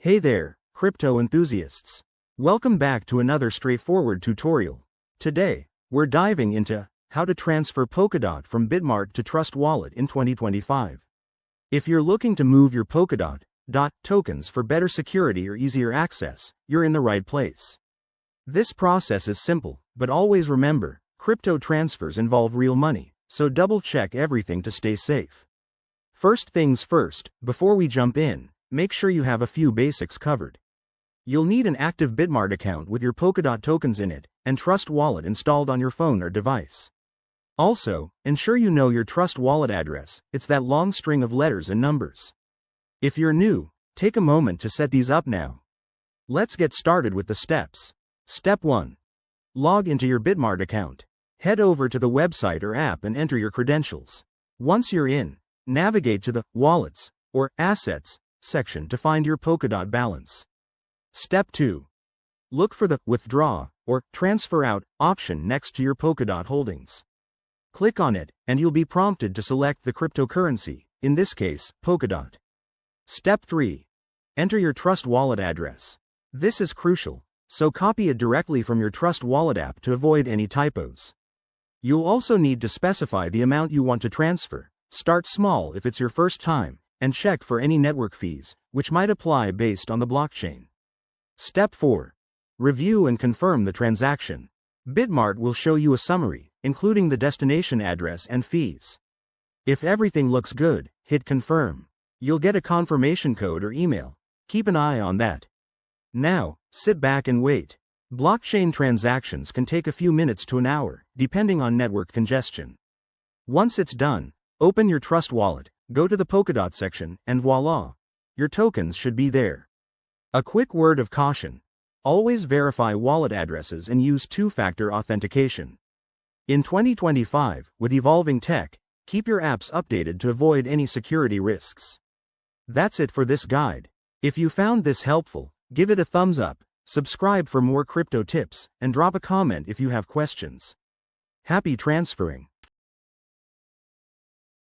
Hey there, crypto enthusiasts. Welcome back to another straightforward tutorial. Today, we're diving into how to transfer Polkadot from Bitmart to Trust Wallet in 2025. If you're looking to move your Polkadot tokens for better security or easier access, you're in the right place. This process is simple, but always remember, crypto transfers involve real money, so double-check everything to stay safe. First things first, before we jump in, make sure you have a few basics covered. You'll need an active Bitmart account with your Polkadot tokens in it, and Trust Wallet installed on your phone or device. Also, ensure you know your Trust Wallet address. It's that long string of letters and numbers. If you're new, take a moment to set these up now. Let's get started with the steps. Step 1. Log into your Bitmart account. Head over to the website or app and enter your credentials. Once you're in, navigate to the Wallets or Assets section to find your Polkadot balance. Step 2. Look for the Withdraw or Transfer Out option next to your Polkadot holdings. Click on it, and you'll be prompted to select the cryptocurrency, in this case, Polkadot. Step 3. Enter your Trust Wallet address. This is crucial, so copy it directly from your Trust Wallet app to avoid any typos. You'll also need to specify the amount you want to transfer. Start small if it's your first time, and check for any network fees, which might apply based on the blockchain. Step 4. Review and confirm the transaction. Bitmart will show you a summary, including the destination address and fees. If everything looks good, hit confirm. You'll get a confirmation code or email. Keep an eye on that. Now, sit back and wait. Blockchain transactions can take a few minutes to an hour, depending on network congestion. Once it's done, open your Trust Wallet, go to the Polkadot section, and voila! Your tokens should be there. A quick word of caution. Always verify wallet addresses and use two-factor authentication. In 2025, with evolving tech, keep your apps updated to avoid any security risks. That's it for this guide. If you found this helpful, give it a thumbs up, subscribe for more crypto tips, and drop a comment if you have questions. Happy transferring!